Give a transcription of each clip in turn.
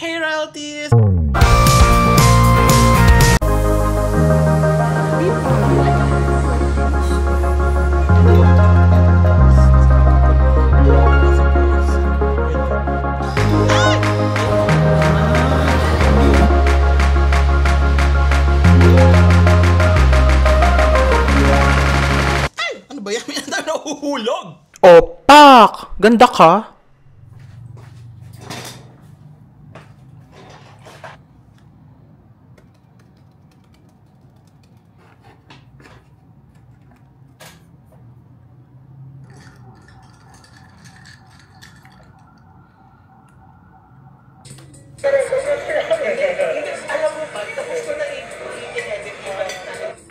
Hey royalties! Ano ba yan? May nandang nahuhulog! Opak! Ganda ka?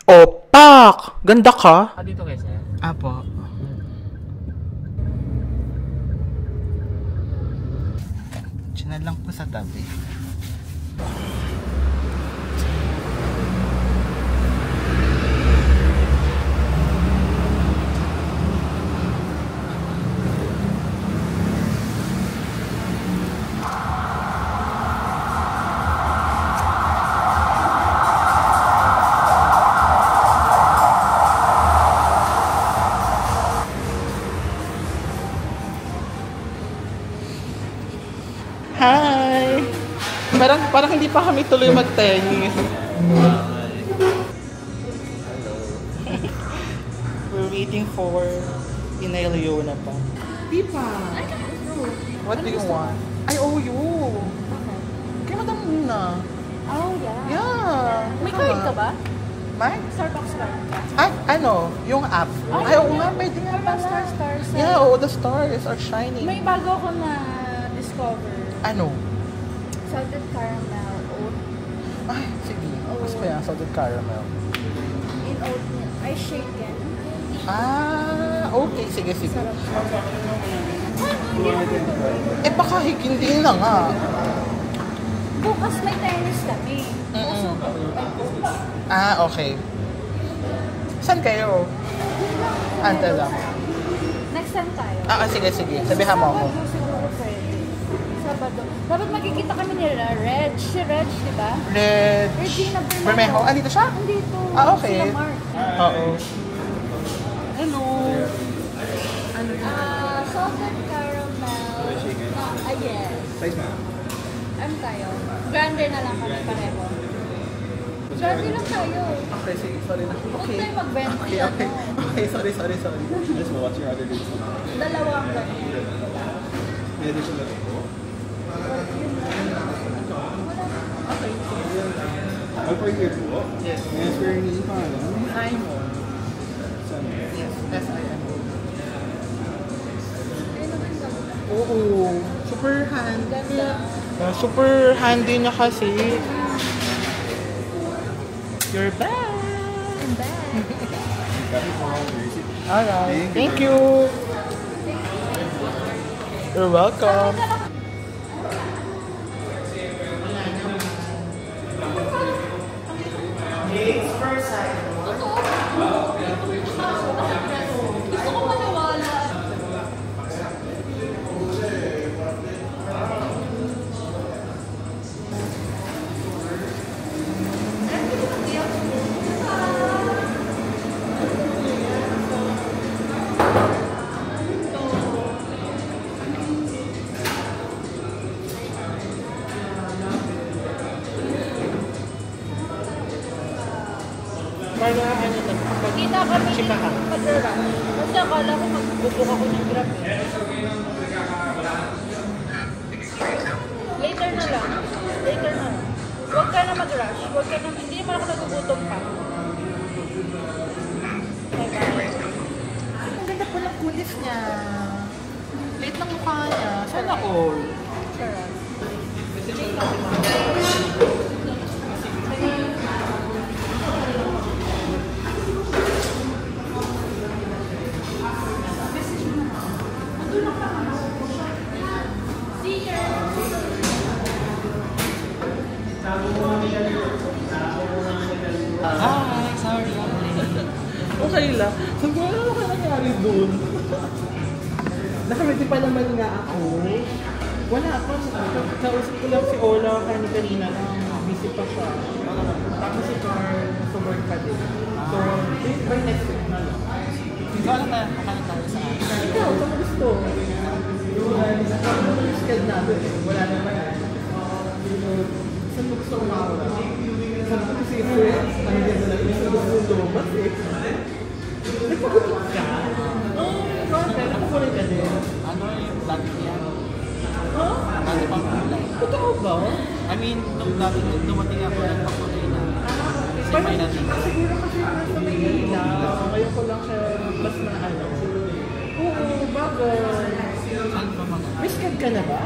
Opak! Ganda ka? Dito kayo, sir? Apo. Diyan lang po sa tabi. Hi! Parang hindi pa kami tuloy mag-tennis. We're waiting for Inay Leona pa. Pipa! What do you want? I owe you! Kaya madam muna. Oh, yeah. Yeah! May card ka ba? May? Starbucks card. Ay, ano? Yung app. Ay, oo nga, pwede nga pala. Stars. Yeah, all the stars are shining. May bago ako na discover. Ano? Salted caramel oat. Ay, sige. Gusto ko yan, salted caramel. In oatmeal. Ay, shaken. Ah, okay. Sige. Sarap. Hindi ako tuloy. Eh, baka hindi na nga. Bukas may tennis kami. Kaso, Ah, okay. Saan kayo? Ante lang. next time tayo. Sige. Sabihan mo ako. Sabado siguro pwede. Sabado. Dapat magkikita kami nila. Reg. Si Reg, di ba? Reg. Regina Bermejo. Ah, dito siya? Andito. Okay. Sila Mark. Oo. Hello. Salted caramel. Yes. Size ma'am. Ano tayo? Grande na lang kami pareho. Grande lang tayo. Okay, sige. Sorry na. Huwag tayo mag-20. Okay, sorry. Yes, well, what's your other date? Dalawang ganyan. May additional na po. Okay. All for here po. Yes. Yes, for your name pa, ano? Simon. Saan? Yes, S-I-M. Ayun naman gawin. Oo. Super handy. Ganda. Super handy niya kasi. You're back. I'm back. Copy po. Receipt. Alright. Thank you. You're welcome. Gusto ko maniwala. Para ano to? Kita kami Chikahan. pag-rap. Kasi akala ko magbubuk ako ng grab. Later na lang. Huwag ka na mag-rush. Hindi naman ako nagugutom pa. Bye-bye. Ang ganda po ng kulis niya. Late ng mukha niya. Sana all. Sarap. Hi, sorry. Okay lang. Sabi ko, ano ka nangyari doon? Nakamiti pa naman nga ako. Wala pa. Kausap ko lang si Ola kanina lang. Busy pa siya. Tapos si Carl, nasa work pa din. So, by next week na lang. Ikaw lang tayo, kakain tayo sa akin. Ikaw, saan mo gusto? Saan mo schedule natin? Wala naman. Saan mo gusto umawala? Saan mo kasi friends? Ano din na lang? Saan mo gusto lumabas eh? Nagpagupit ka? Oo, bakit? Nagpagulit ka din. Ano yung dati niya? Huh? Dati pang kulay. Totoo ba? I mean, nung dati dumating ako ng pakulay na. Kasi may natin. Siguro kasi nasa Maynila. Ngayon ko lang siya mas na ano. Oo, bagay. Saan pa mga? May sked ka na ba?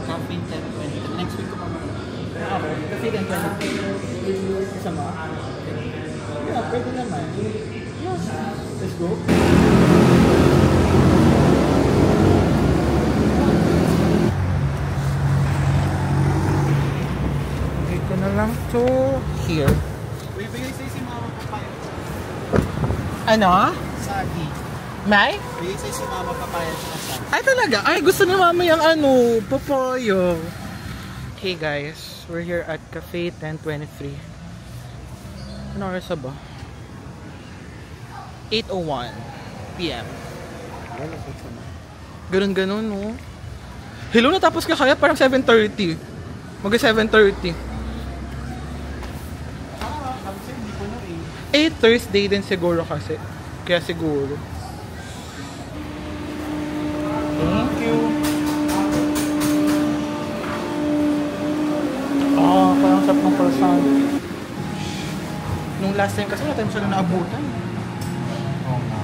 Caffeine 10-20. Next week ko pa mga. Ako, kasi ganito na. Isa mo? Yeah, pwede naman. Yes. Let's go. Dito na lang to here. Bibigay sa'yo si mama papayag. Ano? Sagi. May? Bibigay sa'yo si mama papayag na sagi. Ay talaga? Ay gusto ni mama yung ano, papayo. Hey guys, we're here at Cafe 1023. Ano oras na ba? 8:01 PM. Ganun-ganun, no? Hello, natapos ka kaya? Parang 7:30. Mag-7:30. Kasi hindi ko na rin. Thursday din siguro kasi. Kaya siguro. Thank you. Parang sarap ng croissant. Nung last time kasi wala tayong sila naabutan. Oo nga.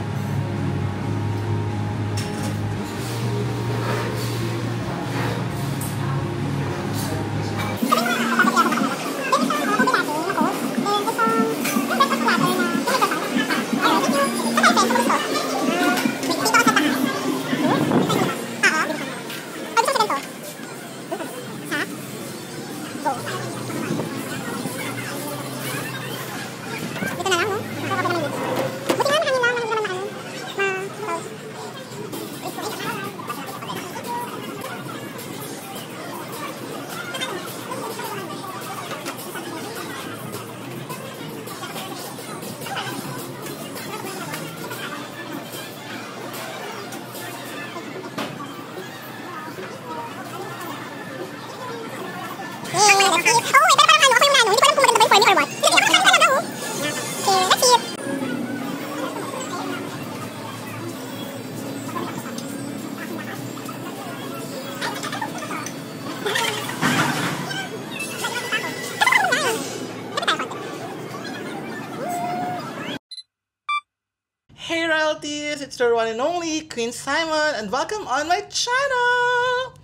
Hey royalties, it's your one and only Queen Simon and welcome on my channel!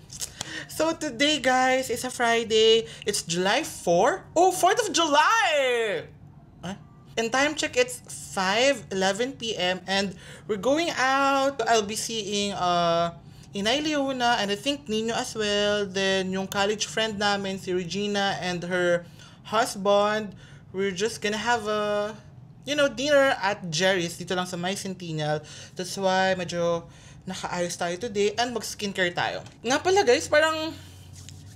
So today guys, is a Friday, it's July 4? Oh, 4th of July! Huh? In time check, it's 5:11 PM and we're going out. I'll be seeing Inay Leona and I think Nino as well. Then yung college friend namin, si Regina and her husband. We're just gonna have a dinner at Jerry's dito lang sa My Centennial. That's why medyo nakaayos tayo today and mag-skincare tayo. Nga pala guys, parang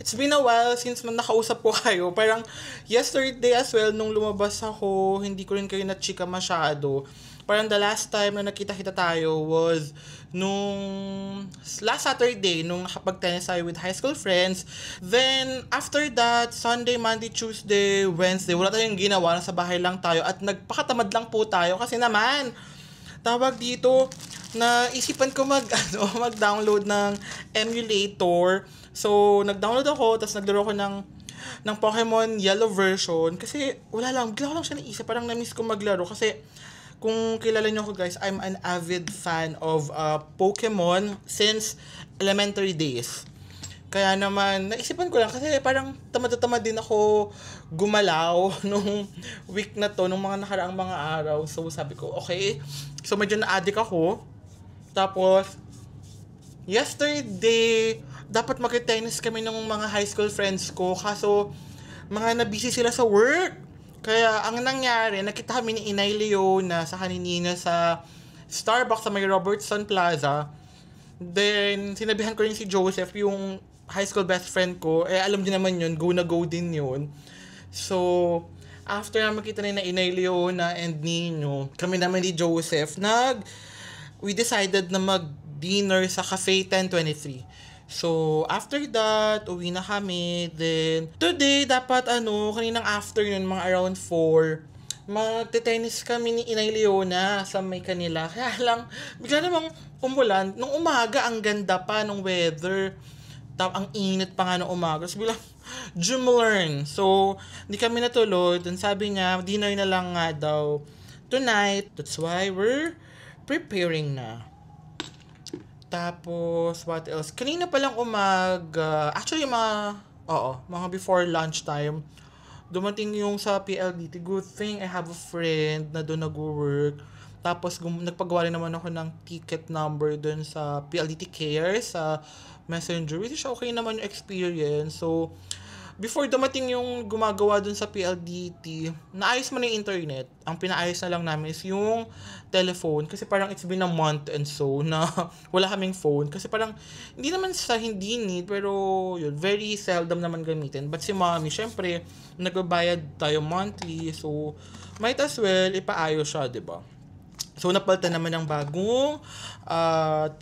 it's been a while since nakausap ko kayo. Parang yesterday as well, nung lumabas ako, hindi ko rin kayo na-chika masyado. Parang the last time na nakita-kita tayo was nung last Saturday, nung nakapag-tennis tayo with high school friends. Then, after that, Sunday, Monday, Tuesday, Wednesday, wala tayong ginawa. Nasa bahay lang tayo at nagpakatamad lang po tayo kasi naman, tawag dito, naisipan ko mag-download ng emulator. So, nag-download ako, tapos naglaro ko ng Pokemon Yellow version. Kasi, wala lang, bigla ko lang siya naisip. Parang na-miss ko maglaro kasi kung kilala nyo ako guys, I'm an avid fan of Pokemon since elementary days. Kaya naman, naisipan ko lang kasi parang tamad din ako gumalaw nung week na to, nung mga nakaraang mga araw. So sabi ko, okay. So medyo na-addict ako. Tapos, yesterday, dapat mag-tennis kami ng mga high school friends ko. Kaso, mga na-busy sila sa work. Kaya, ang nangyari, nakita kami ni Inay Leona sa kaninina sa Starbucks sa may Robertson Plaza. Then, sinabihan ko rin si Joseph, yung high school best friend ko, alam din naman yun, go na go din yun. So, after na makita na Inay Leona and Nino, kami naman ni Joseph, we decided na mag-dinner sa Cafe 1023. So, after that, uwi na kami. Then, today, dapat kaninang afternoon, mga around 4, magte-tennis kami ni Inay Leona sa may kanila. Kaya lang, bigla namang umulan. Nung umaga, ang ganda pa nung weather. Ang init pa nga nung umaga. So, bilang, learn. So, hindi kami natuloy. Then sabi niya, dinner na lang nga daw tonight. That's why we're preparing na. Tapos, what else? Kanina pa lang actually, mga before lunchtime, dumating yung sa PLDT. Good thing I have a friend na doon nag-work. Tapos, nagpagawa rin naman ako ng ticket number doon sa PLDT Care, sa Messenger. Which is okay naman yung experience. So, before dumating yung gumagawa dun sa PLDT, naayos mo na yung internet. Ang pinaayos na lang namin is yung telephone. Kasi parang it's been a month and so na wala kaming phone. Kasi parang hindi naman sa hindi need, pero yun, very seldom naman gamitin. But si mommy, syempre, nagbabayad tayo monthly. So, might as well ipaayos siya, diba? So, napalitan naman ng bagong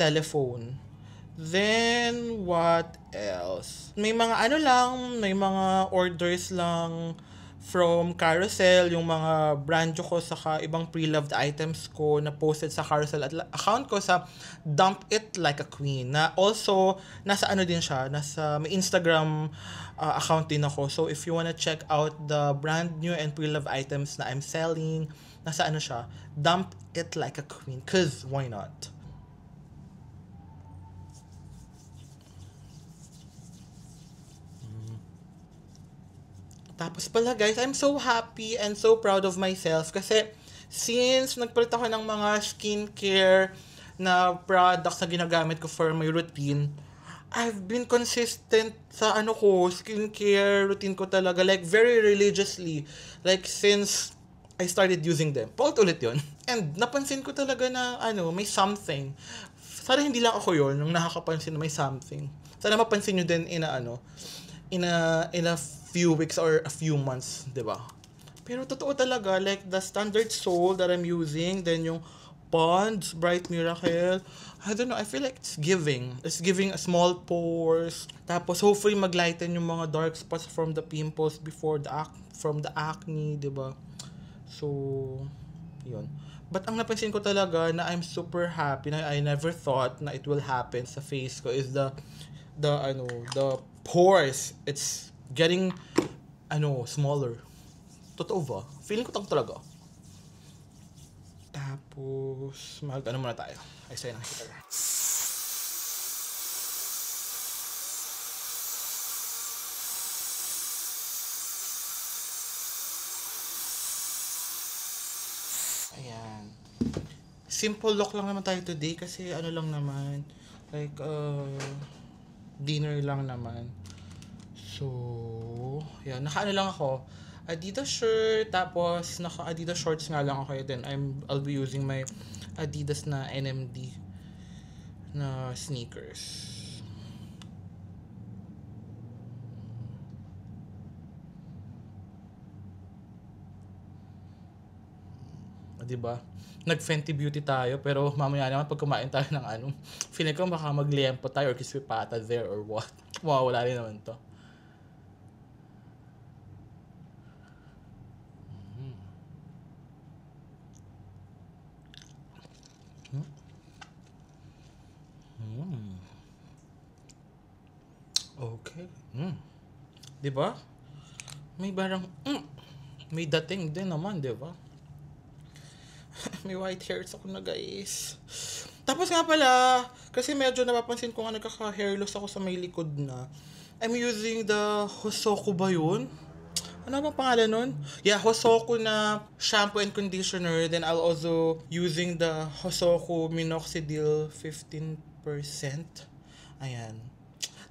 telephone. Then, what else? May mga orders lang from Carousel, yung mga brand ko saka ibang pre-loved items ko na posted sa Carousel at account ko sa Dump It Like a Queen. Na also, nasa din siya, may Instagram account din ako. So, if you wanna check out the brand new and pre-loved items na I'm selling, nasa siya, Dump It Like a Queen. 'Cause why not? Tapos pala guys, I'm so happy and so proud of myself kasi since nagpalit ako ng mga skincare na products na ginagamit ko for my routine, I've been consistent sa skincare routine ko talaga, like very religiously, like since I started using them. Paulit-ulit yun. And napansin ko talaga na may something. Sana hindi lang ako yun, yung nakakapansin na may something. Sana mapansin nyo din in a few weeks or a few months, diba? Pero totoo talaga, like the standard Sol that I'm using, then yung Pond's Bright Miracle, I don't know, I feel like it's giving a small pores. Tapos hopefully maglighten yung mga dark spots from the pimples from the acne, diba? So, yun. But ang napansin ko talaga na I'm super happy na I never thought na it will happen sa face ko is the pores. It's getting smaller. Totoo ba? Feeling ko talaga. Tapos muna tayo. Ay, sa'yo ng hitar. Ayan. Simple look lang naman tayo today kasi lang naman, like dinner lang naman. So, yan. Naka lang ako. Adidas shirt, tapos naka Adidas shorts nga lang ako. Then I'll be using my Adidas na NMD na sneakers. Diba? Nag-Fenty Beauty tayo, pero mamaya naman pag kumain tayo ng feeling ko baka magliempo tayo or crispy pata there or what. Wow, wala rin naman to. Okay. Diba? May may dating din naman, diba? May white hairs ako na, guys. Tapos nga pala, kasi medyo napapansin ko nga nagkaka-hair loss ako sa may likod na. I'm using the Hosoku ba yun? Ano bang pangalan nun? Yeah, Hosoku na shampoo and conditioner. Then I'll also using the Hosoku Minoxidil 15%. Ayan.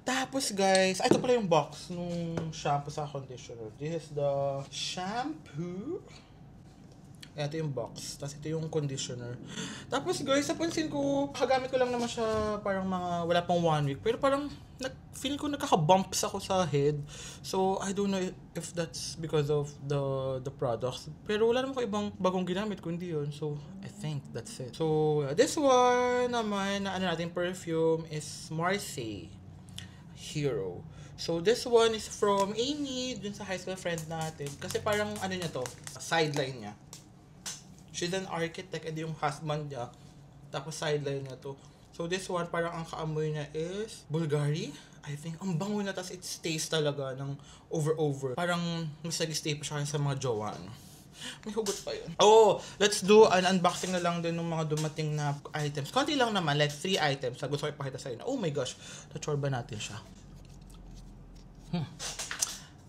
Tapos guys, ito pala yung box nung shampoo sa conditioner. This is the shampoo. Ayan, ito yung box. Tapos ito yung conditioner. Tapos guys, napansin ko, kagamit ko lang naman siya parang mga wala pang 1 week. Pero parang feeling ko nagkaka-bumps ako sa head. So, I don't know if that's because of the products. Pero wala naman ko ibang bagong ginamit kundi yun. So, I think that's it. So, this one naman na ano natin perfume is Marseille Hero. So, this one is from Amy, dun sa high school friend natin. Kasi parang ano niya to, sideline niya. She's an architect and yung husband niya. Tapos sideline niya to. So this one, parang ang kaamoy niya is Bulgari. I think, ang bango na, tas it stays talaga ng over. Parang mas nag-stay pa siya sa mga jowa. May hugot pa yun. Oh, let's do an unboxing na lang din ng mga dumating na items. Konti lang naman, like 3 items. Gusto ko ipakita sa inyo. Oh my gosh, na-chorba natin siya.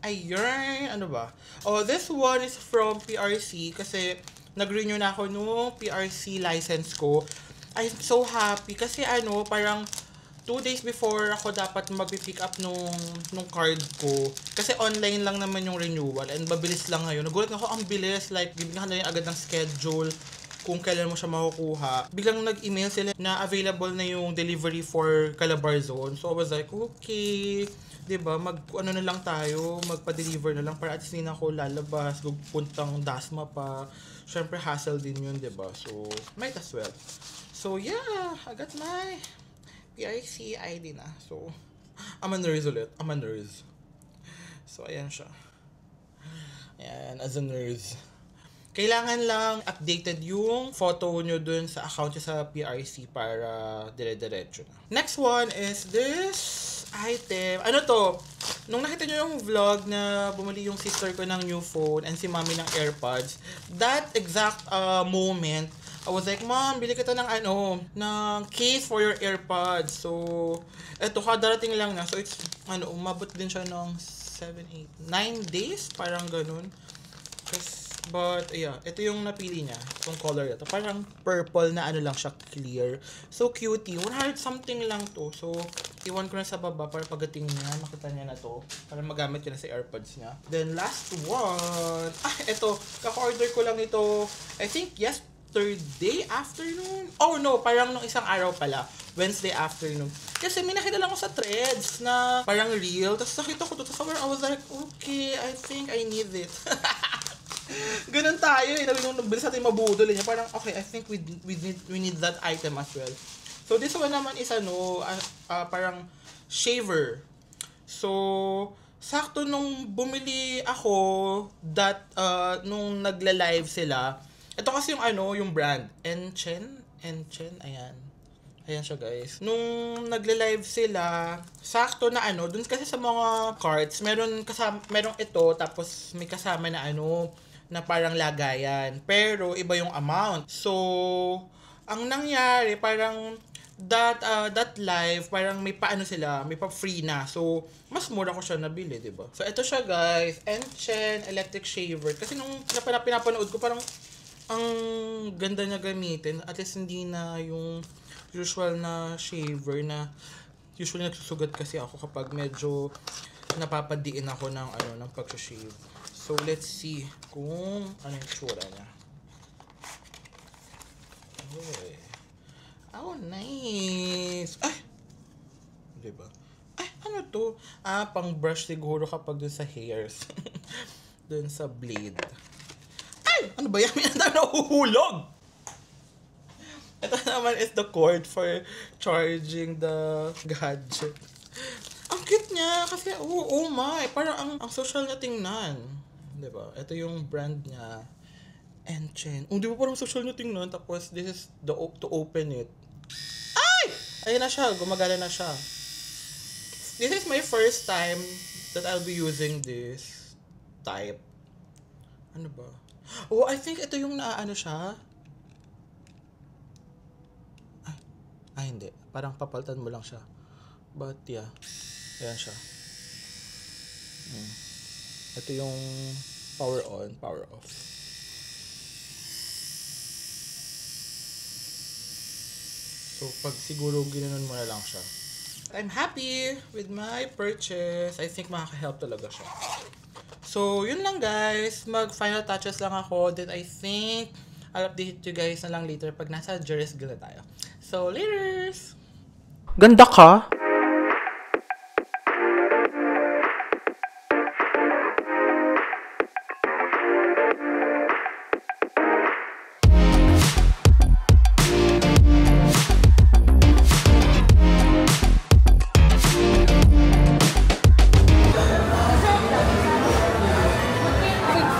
Ayun, ano ba? Oh, this one is from PRC kasi nag-renew na ako nung PRC license ko. I'm so happy kasi ano, parang 2 days before ako dapat mag-pick up nung card ko. Kasi online lang naman yung renewal and mabilis lang ngayon. Nagulat ako, ang bilis. Like, bibigyan ka na rin agad ng schedule kung kailan mo siya makukuha. Biglang nag-email sila na available na yung delivery for Calabarzon. So I was like, okay, diba, ano na lang tayo, magpa-deliver na lang para at least hindi na ako lalabas, puntang Dasma pa. Syempre, hassle din yun, diba? So, might as well. So, yeah, I got my PIC ID na. So, I'm a nurse ulit. I'm a nurse. So, ayan siya. Ayan, as a nurse. Kailangan lang updated yung photo nyo dun sa account nyo sa PRC para dire-diretso na. Next one is this item. Ano to? Nung nakita nyo yung vlog na bumili yung sister ko ng new phone and si mommy ng AirPods, that exact moment, I was like, Mom, bili kita ng ng case for your AirPods. So, eto, kadarating lang na. So, it's, umabot din siya ng 7, 8, 9 days, parang ganun. But, yeah, ito yung napili niya. Itong color ito. Parang purple na lang siya, clear. So, cutie. 100 something lang to. So, iwan ko na sa baba para pagdating niya, makita niya na to. Para magamit niya na sa AirPods niya. Then, last one. Ito. Kaka-order ko lang ito, I think, yesterday afternoon. Oh, no. Parang nung isang araw pala. Wednesday afternoon. Kasi may nakita lang ako sa threads na parang real. Tapos nakita ko to. Tapos I was like, okay, I think I need it. Ganun tayo eh. Nung bilis natin mabudol niya. Parang, okay, I think we need that item as well. So, this one naman is parang shaver. So, sakto nung bumili ako nung nagla-live sila. Ito kasi yung yung brand. Enchen, ayan. Ayan siya, guys. Nung nagla-live sila, sakto na dun kasi sa mga cards, merong ito, tapos may kasama na na parang lagayan. Pero, iba yung amount. So, ang nangyari, parang that live, parang may sila, may pa-free na. So, mas mura ko siya nabili, diba? So, ito siya, guys. Enchen Electric Shaver. Kasi nung pinapanood ko, parang ang ganda niya gamitin. At least hindi na yung usual na shaver na usually nagsusugat kasi ako kapag medyo napapadiin ako ng pag-shave. So, let's see kung ano yung tsura niya. Okay. Oh, nice! Ay! Diba? Ay, ano to? Pang brush siguro kapag dun sa hairs. Dun sa blade. Ay! Ano ba yan? May nahuhulog! Ito naman is the cord for charging the gadget. Ang cute niya kasi, oh my, parang ang social niya tingnan. Diba? Ito yung brand niya. Enchen. Di ba parang social niya tingnan? Tapos this is to open it. Ay! Ayun na siya. Gumagana na siya. This is my first time that I'll be using this type. Ano ba? Oh, I think ito yung siya. Ay, hindi. Parang papalitan mo lang siya. But, yeah. Ayan siya. Ito yung power on, power off. So, pag siguro ginanon mo na lang siya. I'm happy with my purchase. I think makaka-help talaga siya. So, yun lang guys. Mag-final touches lang ako. Then I think I'll update you guys na lang later pag nasa Jerry's Guild tayo. So, laters! Ganda ka?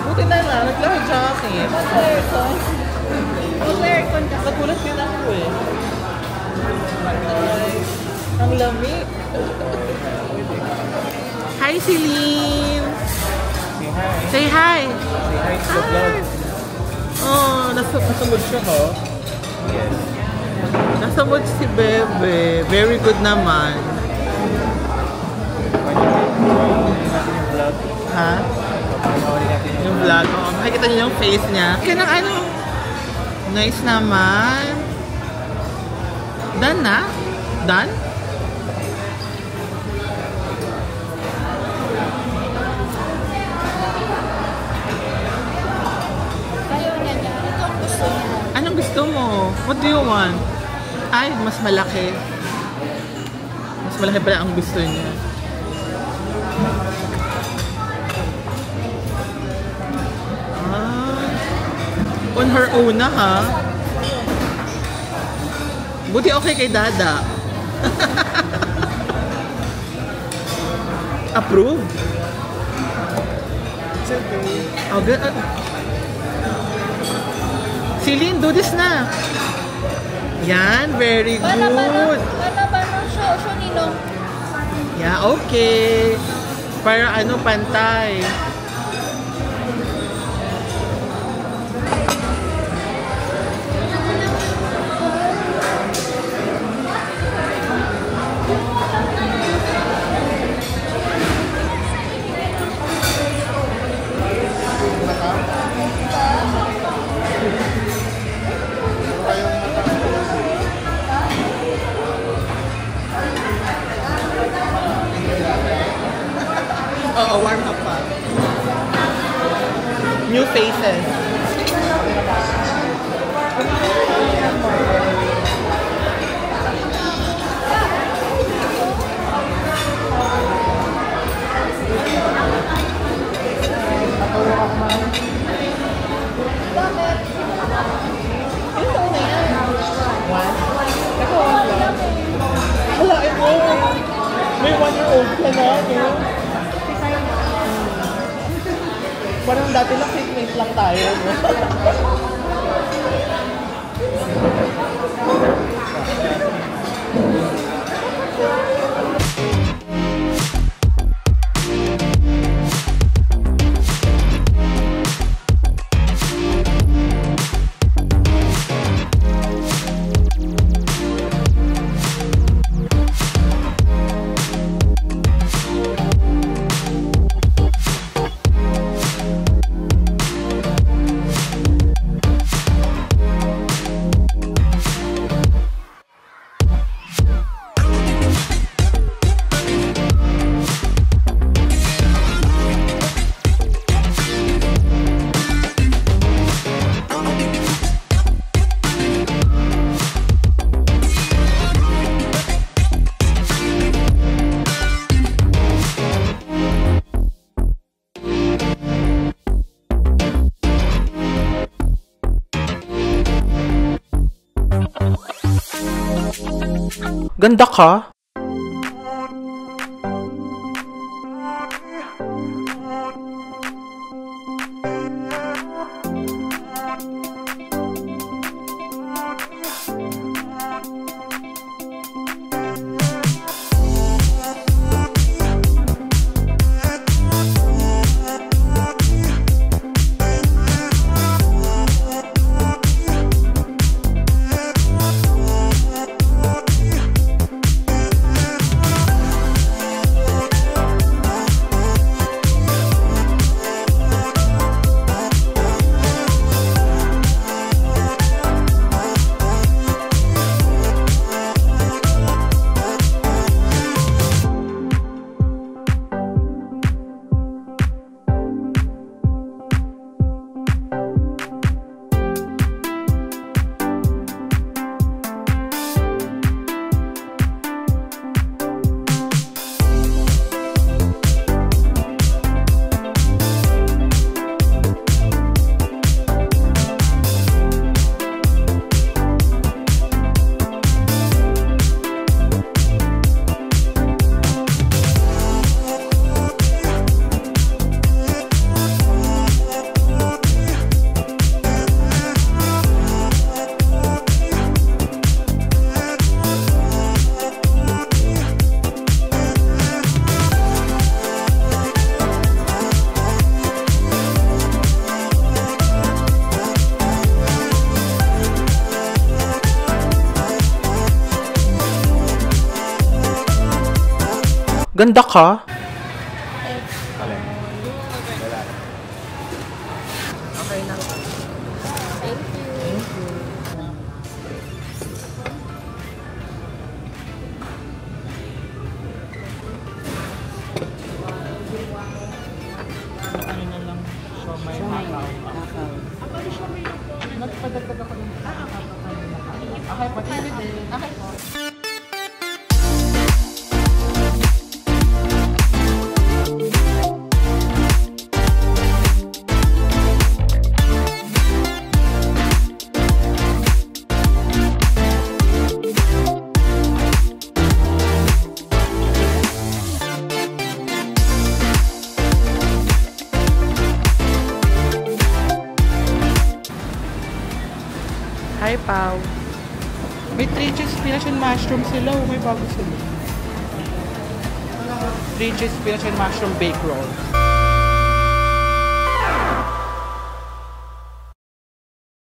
Buti na lang, naglamig siya akin. Mag-aircon. Mag-aircon ka. Nagulat din ako eh. Ang lamig. Hi, Celine! Say hi! Hi! Oh, nasamod siya, ho? Yes. Nasamod si Bebe. Very good naman. Yung vlog. Ha? Panoorin natin Yung vlog. Oh, makikita niyo yung face niya. Kaya ng ano? Nice naman. Done na? Done? Ayaw niya niya. Ito ang gusto niya. Anong gusto mo? What do you want? Ay, mas malaki. Mas malaki pala ang gusto niya. Ah, on her own na ha. Buti okay kay Dada. Approve? It's okay. Oh, good. Celine, do this na. Yan, very good. Bano, show ninong. Yeah, okay. Para ano, pantay. Oo, warm up pa. New faces. Hala, ito. May 1-year-old ka na, no? Parang dati lang fitmate lang tayo, no? Ganda ka? Ganda ka. Alin? Wala. Okay lang. Thank you. Ano na lang, siomay makaw. Nagpadagdag ako ng okay, pati din. Okay po. Hi, Pao. May 3 cheese spinach and mushroom sila. Oh, may bago sila. 3 cheese spinach and mushroom bake roll.